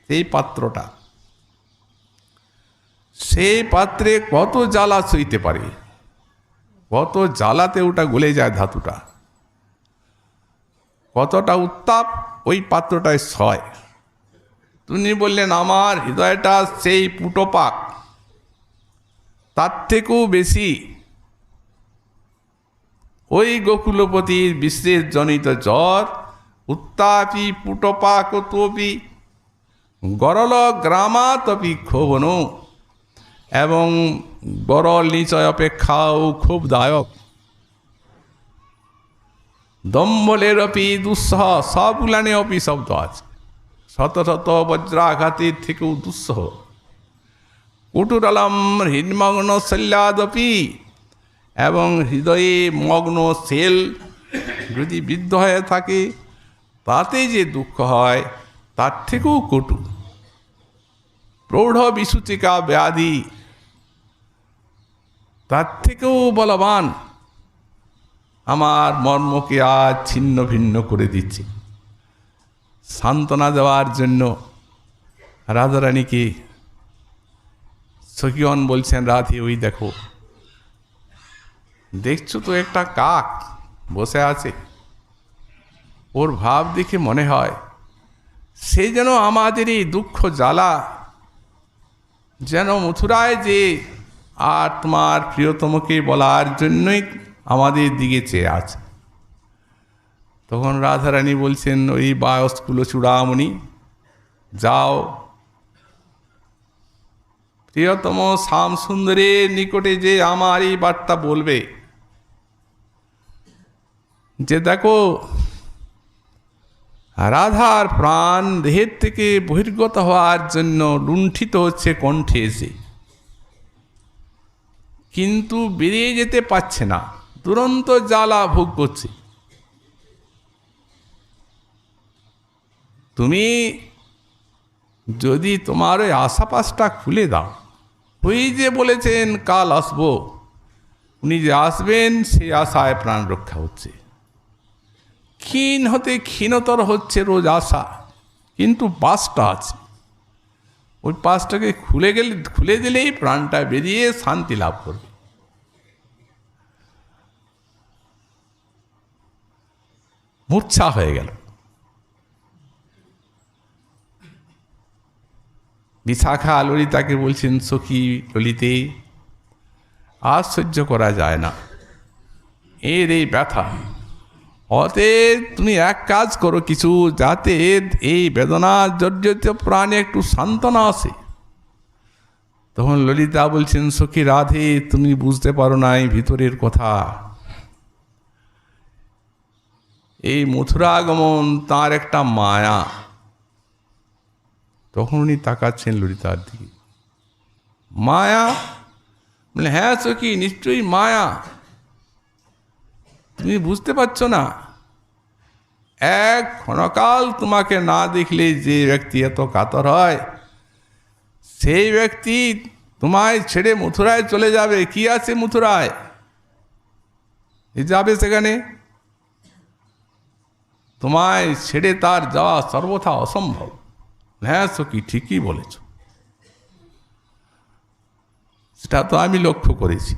সেই পাত্রটা। সেই পাত্রে কত জ্বালা সইতে পারে, কত জ্বালাতে ওটা গলে যায় ধাতুটা, কতটা উত্তাপ ওই পাত্রটায় সয়। তিনি বললেন, আমার হৃদয়টা সেই পুটপাক, তার থেকেও বেশি ওই গোকুলপতির বিশেষ জনিত জ্বর। উত্তাপি পুটপাক তোপি গরল গ্রামাতপি ক্ষোভন, এবং গরল নিচয় অপেক্ষাও খুব দায়ক। দম্ভলের অপি দুঃসহ, সব উলানে অপি শব্দ আছে, শত শত বজ্রাঘাতের থেকেও দুঃসহ। কুটুরলম হৃন্মগ্ন শল্যাদপি, এবং হৃদয়ে মগ্ন সেল যদি বিদ্ধ হয়ে থাকে তাতে যে দুঃখ হয় তার থেকেও কটু। প্রৌঢ় বিসূচিকা ব্যাধি, তার থেকেও বলবান। আমার মর্মকে আজ ছিন্ন ভিন্ন করে দিচ্ছে। সান্ত্বনা দেওয়ার জন্য রাধারানীকে সখীগণ বলছেন, রাধে ওই দেখো, দেখছো তো একটা কাক বসে আছে, ওর ভাব দেখে মনে হয় সে যেন আমাদের এই দুঃখ জ্বালা যেন মথুরায় যে আর তোমার প্রিয়তমকে বলার জন্যই আমাদের দিকে চেয়ে আছে। তখন রাধারানী বলছেন, ওই বায়স্কুল চূড়ামণি, যাও প্রিয়তম শ্যাম সুন্দরের নিকটে যে আমার এই বার্তা বলবে যে দেখো রাধার প্রাণ দেহের থেকে বহির্গত হওয়ার জন্য লুণ্ঠিত হচ্ছে কণ্ঠে এসে, কিন্তু বেরিয়ে যেতে পারছে না, দুরন্ত জ্বালা ভোগ করছে। তুমি যদি তোমার ওই আশাপাশটা খুলে দাও, ওই যে বলেছেন কাল আসবো, উনি যে আসবেন সেই আশায় প্রাণ রক্ষা হচ্ছে। ক্ষীণ হতে ক্ষীণতর হচ্ছে রোজ আশা, কিন্তু পাশটা আছে, ওই পাশটাকে খুলে দিলেই প্রাণটা বেরিয়ে শান্তি লাভ করবে। মূর্ছা হয়ে গেল। বিশাখা ললিতাকে বলছেন, সখী ললিতে, আর সহ্য করা যায় না এর এই ব্যথা, অতএব তুমি এক কাজ করো কিছু, যাতে এই বেদনা জর্জরিত প্রাণে একটু সান্ত্বনা আসে। তখন ললিতা বলছেন, সখী রাধে, তুমি বুঝতে পারো না এই ভিতরের কথা। এই মথুরাগমন তার একটা মায়া। তখন উনি তাকাচ্ছেন ললিতার দিকে। মায়া? বলে হ্যাঁ সখী, নিশ্চয়ই মায়া। তুমি বুঝতে পারছো না, এক ক্ষণকাল তোমাকে না দেখলে যে ব্যক্তি এত কাতর হয়, সেই ব্যক্তি তোমায় ছেড়ে মথুরায় চলে যাবে। কি আছে মথুরায়? যাবে সেখানে, তোমায় ছেড়ে তার যাওয়া সর্বথা অসম্ভব। হ্যাঁ সখী, ঠিকই বলেছ, সেটা তো আমি লক্ষ্য করেছি।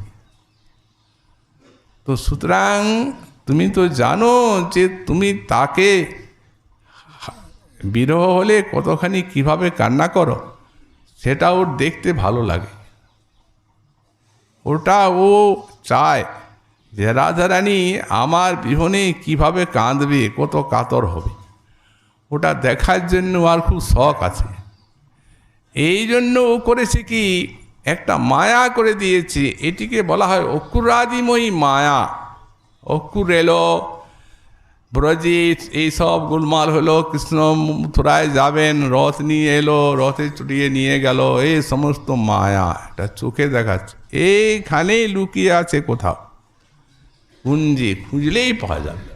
তো সুতরাং তুমি তো জানো যে তুমি তাকে বিরহ হলে কতখানি কিভাবে কান্না করো, সেটা ওর দেখতে ভালো লাগে। ওটা ও চায় যে রাধারানী আমার বিহনে কিভাবে কাঁদবে, কত কাতর হবে, ওটা দেখার জন্য আর খুব শখ আছে। এই জন্য ও করেছে কি, একটা মায়া করে দিয়েছে। এটিকে বলা হয় অকুরাদিময়ী মায়া। অকুর এলো, ব্রজে এইসব গোলমাল হলো, কৃষ্ণ মথুরায় যাবেন, রথ নিয়ে এলো, রথে চড়িয়ে নিয়ে গেল, এই সমস্ত মায়া এটা চোখে দেখাচ্ছে। এইখানেই লুকিয়ে আছে কোথাও, কুঞ্জে খুঁজলেই পাওয়া যাবে।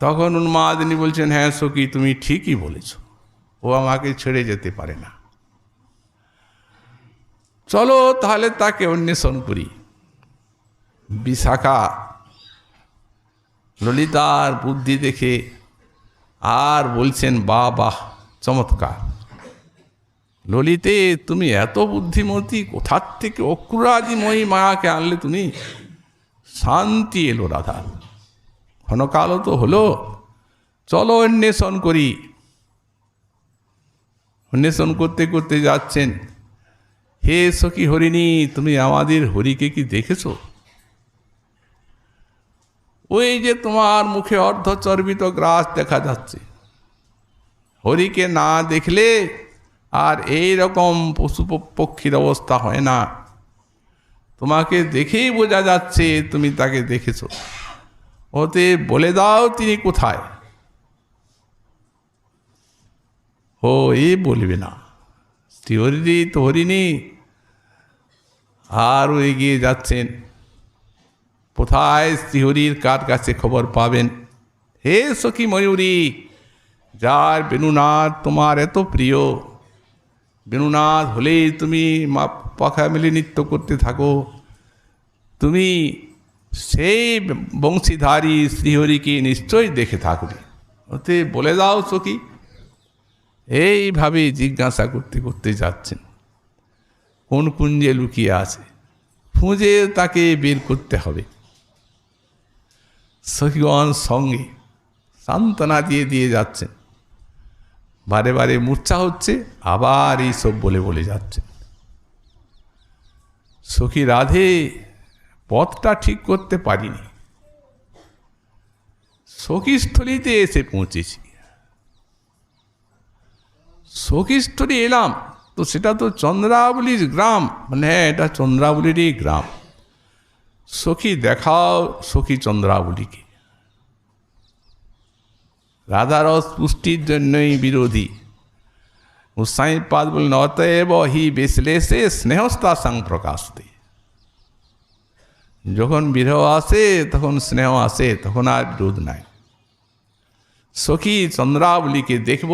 তখন উন্মাদিনী বলছেন, হ্যাঁ সখী, তুমি ঠিকই বলেছ, ও আমাকে ছেড়ে যেতে পারে না। চলো তাহলে তাকে অন্বেষণ করি। বিশাখা ললিতার বুদ্ধি দেখে আর বলছেন, বাহ বাহ, চমৎকার ললিতে, তুমি এত বুদ্ধিমতী, কোথার থেকে অকুরাদিময়ী মায়াকে আনলে তুমি? শান্তি এলো রাধা, ক্ষণকালও তো হলো, চলো অন্বেষণ করি। অন্বেষণ করতে করতে যাচ্ছেন। হে সখী হরিণী, তুমি আমাদের হরিকে কি দেখেছো? ওই যে তোমার মুখে অর্ধচর্বিত গ্রাস দেখা যাচ্ছে। হরিকে না দেখলে আর এই রকম পশু পক্ষীর অবস্থা হয় না। তোমাকে দেখেই বোঝা যাচ্ছে তুমি তাকে দেখেছো। ওতে বলে দাও তিনি কোথায়। ও এ বলবে না, শ্রীহরি তো হরিণী। আর এগিয়ে যাচ্ছেন। কোথায় শ্রীহরির কার কাছে খবর পাবেন? হে সখী ময়ূরী, যার বেণুনাথ তোমার এত প্রিয়, বেণুনাথ হলেই তুমি পাখা মেলে নৃত্য করতে থাকো, তুমি সেই বংশীধারী শ্রীহরিকে নিশ্চয়ই দেখে থাকবে। ওতে বলে দাও সখী। এইভাবে জিজ্ঞাসা করতে করতে যাচ্ছেন কোন কুঞ্জে লুকিয়ে আছে, খুঁজে তাকে বের করতে হবে। সখীগণ সঙ্গে সান্ত্বনা দিয়ে দিয়ে যাচ্ছেন, বারে বারে মূর্ছা হচ্ছে, আবার এইসব বলে বলে যাচ্ছেন। সখী রাধে পথটা ঠিক করতে পারিনি, সখীস্থলীতে এসে পৌঁছেছি। সখীস্থলী এলাম তো সেটা তো চন্দ্রাবলীর গ্রাম, মানে হ্যাঁ এটা চন্দ্রাবলীরই গ্রাম। সখী দেখাও সখী চন্দ্রাবলীকে। রাধারস পুষ্টির জন্যই বিরোধী। গোস্বামীপাদ বললেন অতএব হি বিশ্লেষে স্নেহস্তা সং প্রকাশতে। যখন বিরহ আসে তখন স্নেহ আসে, তখন আর বিরোধ নাই। সখী চন্দ্রাবলীকে দেখব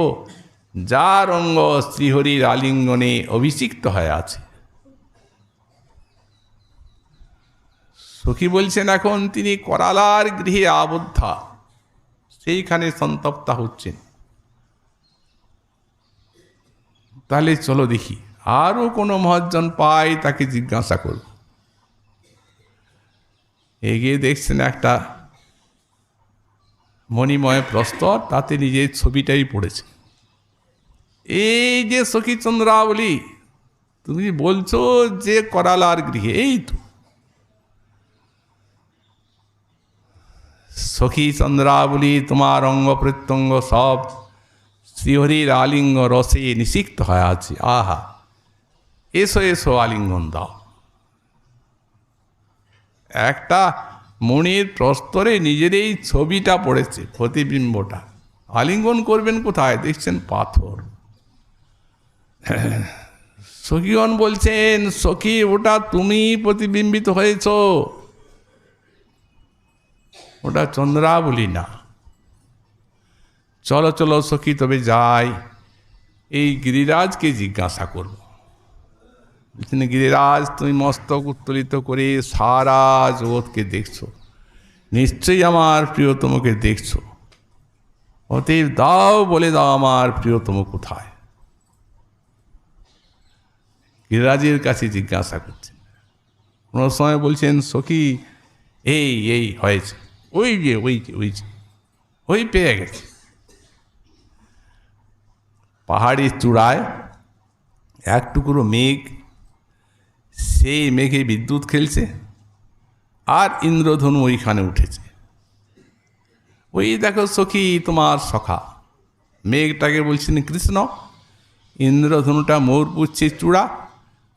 যার অঙ্গ শ্রীহরির আলিঙ্গনে অভিষিক্ত হয়ে আছে। সখী বলছেন এখন তিনি করালার গৃহে আবদ্ধা, সেইখানে সন্তপ্তা হচ্ছেন। তাহলে চলো দেখি আরও কোনো মহাজন পাই তাকে জিজ্ঞাসা করব। এগিয়ে দেখছেন একটা মণিময় প্রস্তর, তাতে নিজের ছবিটাই পড়েছে। এই যে সখী চন্দ্রাবলী, তুমি বলছো যে করালার গৃহে, এই তো সখী চন্দ্রাবলী, তোমার অঙ্গ প্রত্যঙ্গ সব শ্রীহরির আলিঙ্গ রসে নিষিক্ত হয়ে আছে। আহা, এসো এসো আলিঙ্গন দাও। একটা মণির প্রস্তরে নিজের এই ছবিটা পড়েছে, প্রতিবিম্বটা, আলিঙ্গন করবেন কোথায়? দেখছেন পাথর। সখীগণ বলছেন সখী ওটা তুমি প্রতিবিম্বিত হয়েছ, ওটা চন্দ্রাবলী না। চলো চলো সখী তবে যাই, এই গিরিরাজকে জিজ্ঞাসা করব। বলছেন গিরিরাজ তুমি মস্তক উত্তোলিত করে সারা জগৎকে দেখছো, নিশ্চয়ই আমার প্রিয়তমকে দেখছো, অতএব দাও বলে দাও আমার প্রিয়তম কোথায়। গিরিরাজের কাছে জিজ্ঞাসা করছেন। কোনো সময় বলছেন সখী এই এই হয়েছে, ওই যে ওই যে ওই যে ওই পেয়ে গেছে। পাহাড়ের চূড়ায় এক টুকরো মেঘ, সেই মেঘে বিদ্যুৎ খেলছে, আর ইন্দ্রধনু ওইখানে উঠেছে। ওই দেখো সখী তোমার সখা। মেঘটাকে বলছেন কৃষ্ণ, ইন্দ্রধনুটা মোর পুচ্ছে চূড়া,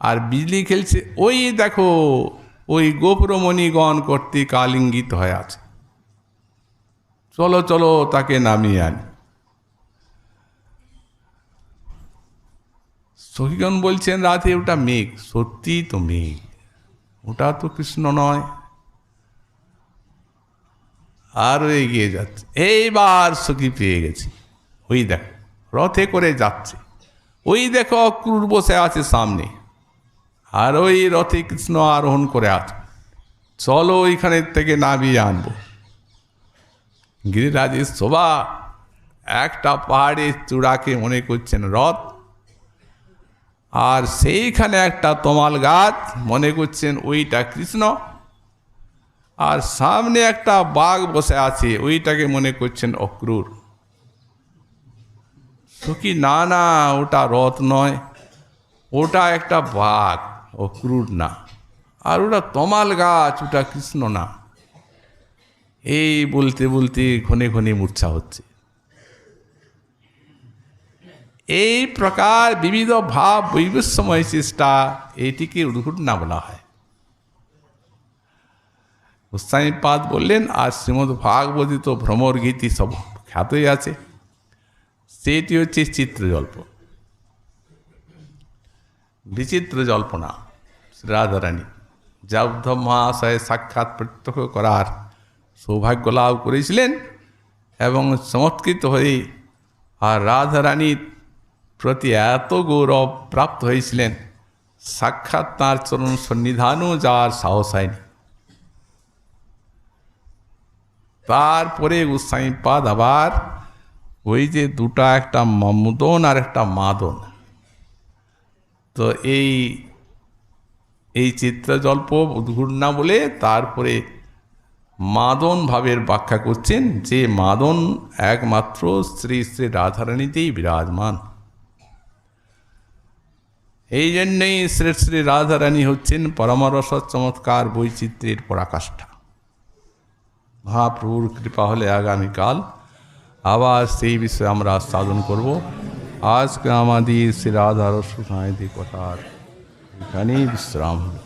আর বিজলি খেলছে ওই দেখো ওই গোপুরমণিগণ কর্তৃক আলিঙ্গিত হয়ে আছে। চলো চলো তাকে নামিয়ে আনি। সখীগণ বলছেন রাধে ওটা মেঘ। সত্যি তো মেঘ, ওটা তো কৃষ্ণ নয়। আরও এগিয়ে যাচ্ছে, এইবার সখী পেয়ে গেছি। ওই দেখো রথে করে যাচ্ছে, ওই দেখো অক্রূর বসে আছে সামনে, আর ওই রথে কৃষ্ণ আরোহণ করে আছে। চলো ওইখানে থেকে নামিয়ে আনবো। গিরিরাজের শোভা, একটা পাহাড়ের চূড়াকে মনে করছেন রথ, আর সেইখানে একটা তমাল গাছ মনে করছেন ওইটা কৃষ্ণ, আর সামনে একটা বাঘ বসে আছে ওইটাকে মনে করছেন অক্রূর। সখী না না ওটা রথ নয়, ওটা একটা বাঘ, অক্রূর না। আর ওটা তমাল গাছ, ওটা কৃষ্ণ না। এই বলতে বলতে ঘনে ঘনে মূর্ছা হচ্ছে। এই প্রকার বিবিধ ভাব বৈবস্যময় চেষ্টা, এটিকে উদ্ঘটনা বলা হয়। গোস্বামীপাদ বললেন আর শ্রীমদ্ ভাগবতী তো ভ্রমর গীতি সব খ্যাতই আছে। সেটি হচ্ছে চিত্রজল্প, বিচিত্র জল্পনা। রাধারানী যা উদ্ধব মহাশয় সাক্ষাৎ প্রত্যক্ষ করার সৌভাগ্য লাভ করেছিলেন এবং চমৎকৃত হয়ে আর রাধারানীর প্রতি এত গৌরব প্রাপ্ত হয়েছিলেন, সাক্ষাৎ তাঁর চরণ সন্নিধানও যাওয়ার সাহস হয়নি। তারপরে গোস্বামীপাদ আবার ওই যে দুটা, একটা মুদন আর একটা মাদন, তো এই চিত্রজল্প উদ্ঘটনা বলে তারপরে মাদন ভাবের ব্যাখ্যা করছেন যে মাদন একমাত্র শ্রী শ্রী রাধারানীতেই বিরাজমান। এই জন্যই শ্রী শ্রী রাধারানী হচ্ছেন পরমরস চমৎকার বৈচিত্র্যের পরাকাষ্ঠা। মহাপ্রভুর কৃপা হলে আগামীকাল আবার সেই বিষয়ে আমরা সাধন করব। আজকে আমাদের শ্রী রাধারস সাহিত্যিক কথার এখানেই বিশ্রাম হল।